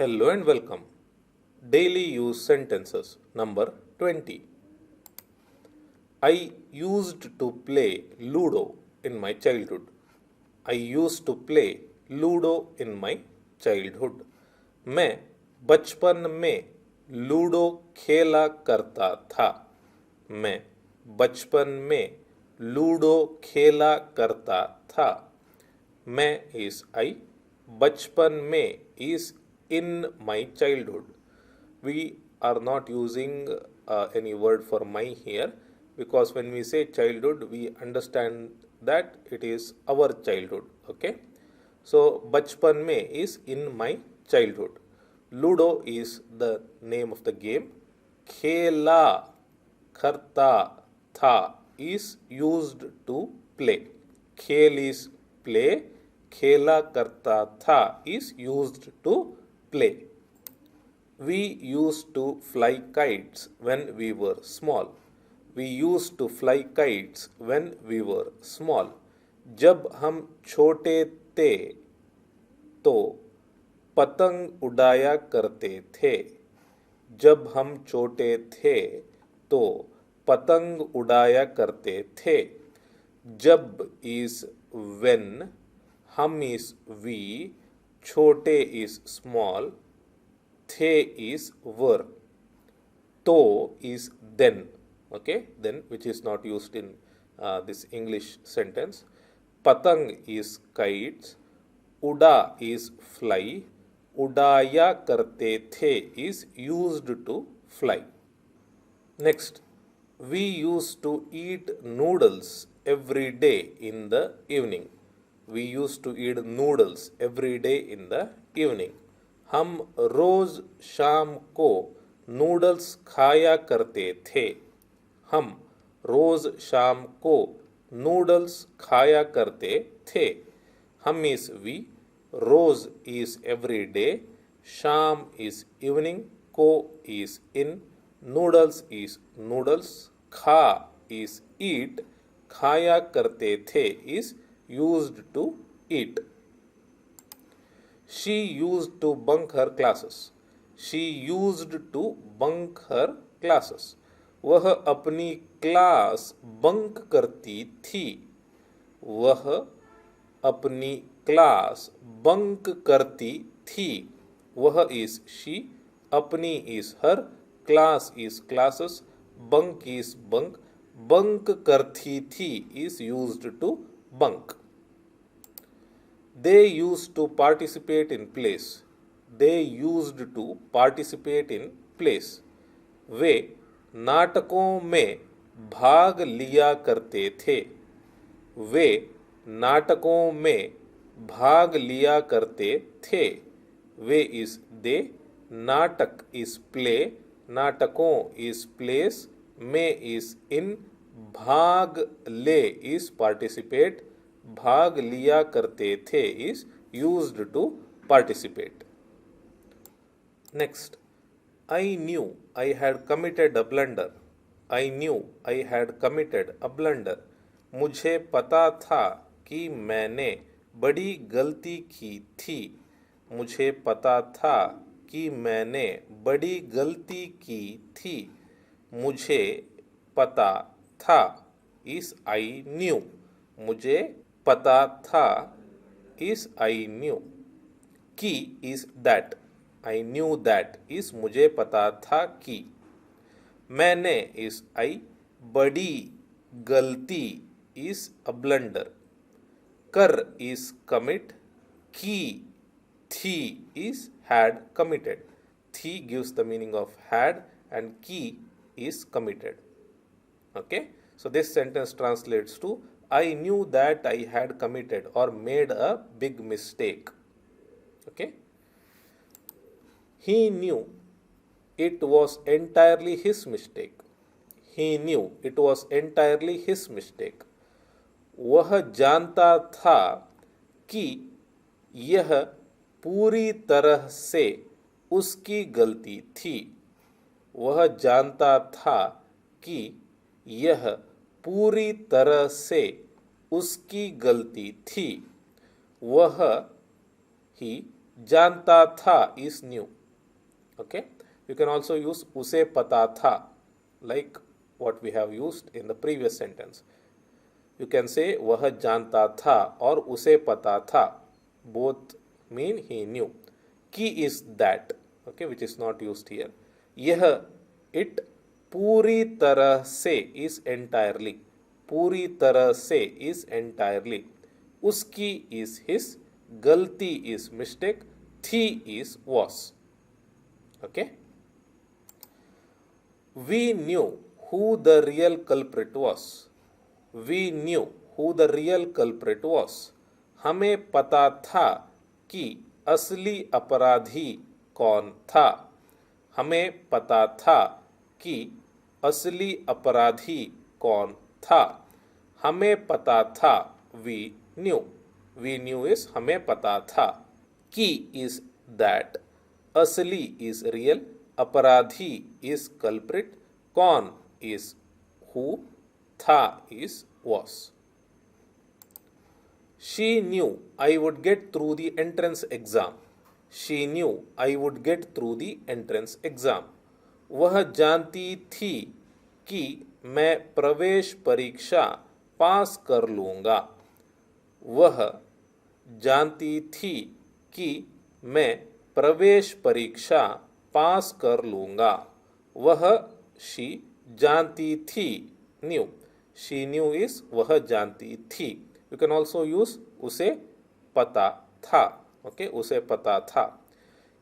Hello and welcome. Daily use sentences number 20. I used to play Ludo in my childhood. I used to play Ludo in my childhood. मैं बचपन में ludo खेला करता था. मैं बचपन में लूडो खेला करता था. मैं is I. बचपन में is in my childhood. We are not using any word for my here, because when we say childhood we understand that it is our childhood. Okay, so bachpan mein is in my childhood. Ludo is the name of the game. Khela karta tha is used to play. Khel is play. Khela karta tha is used to play. We used to fly kites when we were small. We used to fly kites when we were small. जब हम छोटे थे तो पतंग उड़ाया करते थे. जब हम छोटे थे तो पतंग उड़ाया करते थे. जब is when, हम is we, छोटे is small, the is were, to is then. Okay, then, which is not used in this English sentence. Patang is kites, uda is fly, udaya karte the is used to fly. Next, we used to eat noodles every day in the evening. We used to eat noodles every day in the evening. हम रोज शाम को noodles खाया करते थे. हम रोज शाम को noodles खाया करते थे. हम इस वी, रोज इज एवरी डे, शाम इज इवनिंग, को is in, noodles is noodles, खा इज ईट, खाया करते थे is used to eat. She used to bunk her classes. She used to bunk her classes. वह अपनी क्लास बंक करती थी. वह अपनी क्लास बंक करती थी. वह is she, अपनी is her, class is classes, bunk is bunk, bunk करती थी is used to bunk. They used to participate in plays. They used to participate in plays. वे नाटकों में भाग लिया करते थे. वे नाटकों में भाग लिया करते थे. वे इस दे, नाटक इस प्ले, नाटकों इस प्लेस, में इस इन, भाग ले इस पार्टिसिपेट, भाग लिया करते थे is used to participate. Next, I knew I had committed a blunder. I knew I had committed a blunder. मुझे पता था कि मैंने बड़ी गलती की थी. मुझे पता था कि मैंने बड़ी गलती की थी. मुझे पता था is I knew. मुझे पता था is I knew. कि is that. I knew that is मुझे पता था कि. मैंने is I. बड़ी गलती is a blunder. कर is commit. की थी is had committed. थी gives the meaning of had and की is committed. Okay, so this sentence translates to I knew that I had committed or made a big mistake. Okay. He knew it was entirely his mistake. He knew it was entirely his mistake. वह जानता था कि यह पूरी तरह से उसकी गलती थी. वह जानता था कि यह पूरी तरह से उसकी गलती थी. वह ही जानता था is new. Okay, you can also use उसे पता था, like what we have used in the previous sentence. You can say वह जानता था और उसे पता था. Both mean he knew. Key is that, okay, which is not used here. यह it पूरी तरह से is entirely. पूरी तरह से is entirely. उसकी is his. गलती is mistake. थी is was. Okay. We knew who the real culprit was. We knew who the real culprit was. हमें पता था कि असली अपराधी कौन था. हमें पता था कि असली अपराधी कौन था. हमें पता था. We knew. We knew is हमें पता था. Key is that. असली is real. अपराधी is culprit. कौन is who. था is was. She knew I would get through the entrance exam. She knew I would get through the entrance exam. वह जानती थी कि मैं प्रवेश परीक्षा पास कर लूँगा. वह जानती थी कि मैं प्रवेश परीक्षा पास कर लूँगा. वह she जानती थी knew. She knew is वह जानती थी. You can also use उसे पता था. Okay, उसे पता था.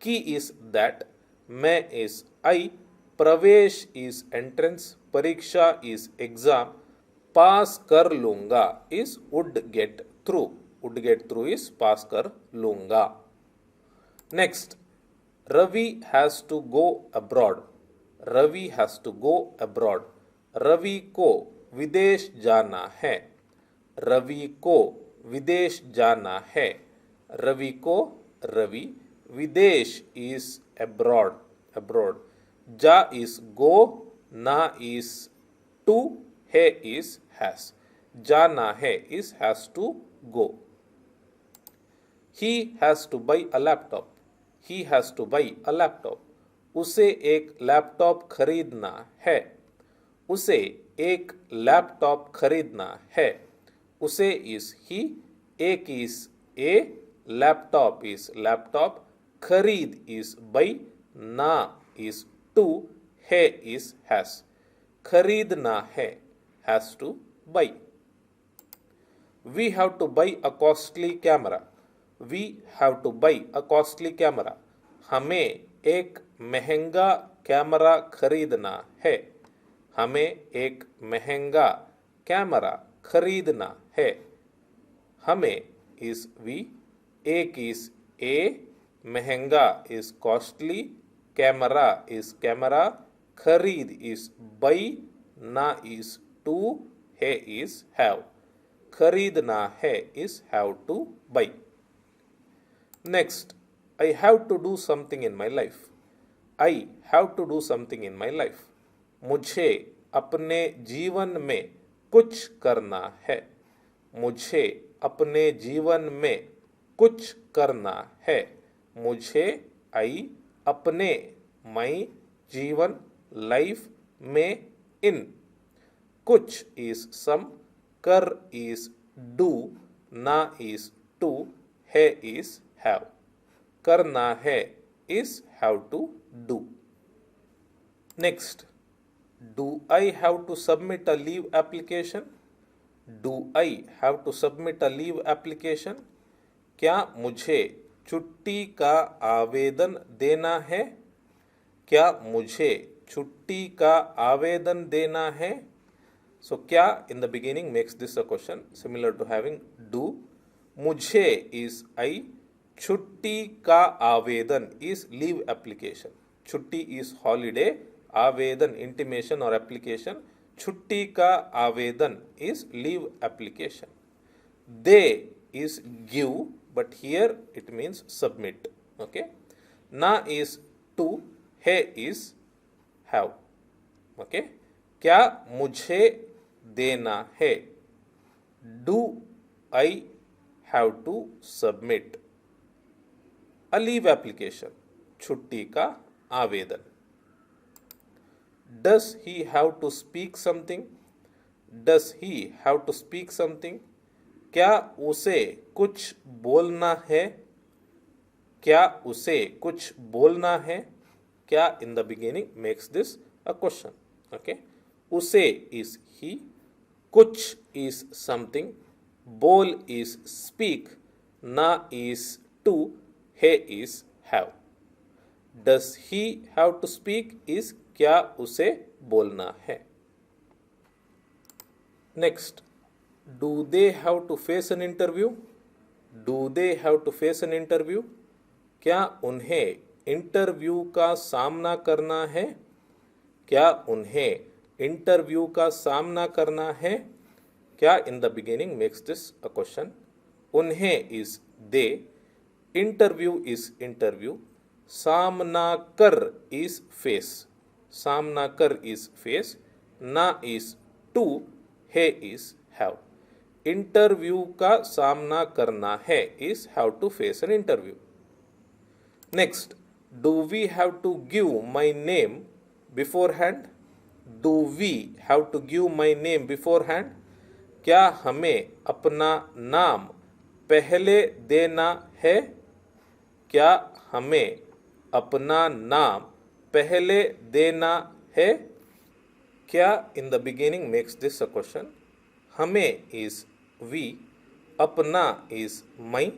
Key is that. मैं is I. प्रवेश is entrance. परीक्षा is exam. पास कर लूँगा is would get through. Would get through is पास कर लूँगा. Next, Ravi has to go abroad. Ravi has to go abroad. Ravi को विदेश जाना है. रवि को विदेश जाना है. रवि को रवि. विदेश is abroad. Abroad. जा is go. ना is to. है is has. जाना है is has to go. He has to buy a laptop. He has to buy a laptop. उसे एक लैपटॉप खरीदना है. उसे एक लैपटॉप खरीदना है. उसे is he. एक is a. Laptop is laptop. खरीद is buy. ना is to. है is has. खरीदना है has to buy. We have to buy a costly camera. We have to buy a costly camera. हमें एक महंगा कैमरा खरीदना है. हमें एक महंगा कैमरा खरीदना है. हमें is we. एक is a. महंगा is costly. Camera is camera. खरीद is buy. ना is to. है is have. खरीदना है is have to buy. Next, I have to do something in my life. I have to do something in my life. मुझे अपने जीवन में कुछ करना है. मुझे अपने जीवन में कुछ करना है. मुझे I अपने my जीवन life में in. कुछ is some. कर is do. ना is to. है is have. करना है is have to do. Next, do I have to submit a leave application? Do I have to submit a leave application? क्या मुझे छुट्टी का आवेदन देना है? क्या मुझे छुट्टी का आवेदन देना है? So क्या in the beginning makes this a question similar to having do. मुझे is I. छुट्टी का आवेदन is leave application. छुट्टी is holiday. आवेदन intimation और application. छुट्टी का आवेदन is leave application. They is give, but here it means submit. Okay. ना is to. है is have. Okay. क्या मुझे देना है? Do I have to submit? A leave application, छुट्टी का आवेदन। Does he have to speak something, does he have to speak something, क्या उसे कुछ बोलना है, क्या उसे कुछ बोलना है, क्या in the beginning makes this a question, okay. उसे इज ही, कुछ इज समथिंग, बोल इज स्पीक, ना इज टू, है is have. Does he have to speak is क्या उसे बोलना है। Next, do they have to face an interview, do they have to face an interview, क्या उन्हें इंटरव्यू का सामना करना है, क्या उन्हें इंटरव्यू का सामना करना है, क्या in the beginning makes this a question. उन्हें is they, interview is interview, सामना कर इज फेस, सामना कर इज फेस, ना इज टू, है इज हैव। इंटरव्यू का सामना करना है is have to face an interview. Next, do we have to give my name beforehand, do we have to give my name beforehand, क्या हमें अपना नाम पहले देना है, क्या हमें अपना नाम पहले देना है, क्या in the beginning makes this a question. हमें इज वी, अपना इज माई,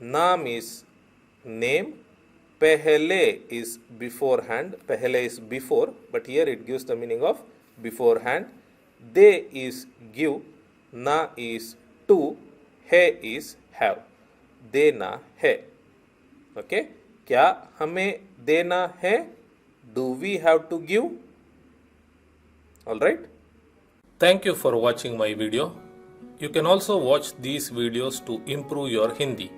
नाम इज नेम, पहले is beforehand, पहले is before, but here it gives the meaning of beforehand. They is give, ना is to, है is have, देना है, okay? क्या हमें देना है, do we have to give? All right. Thank you for watching my video. You can also watch these videos to improve your Hindi.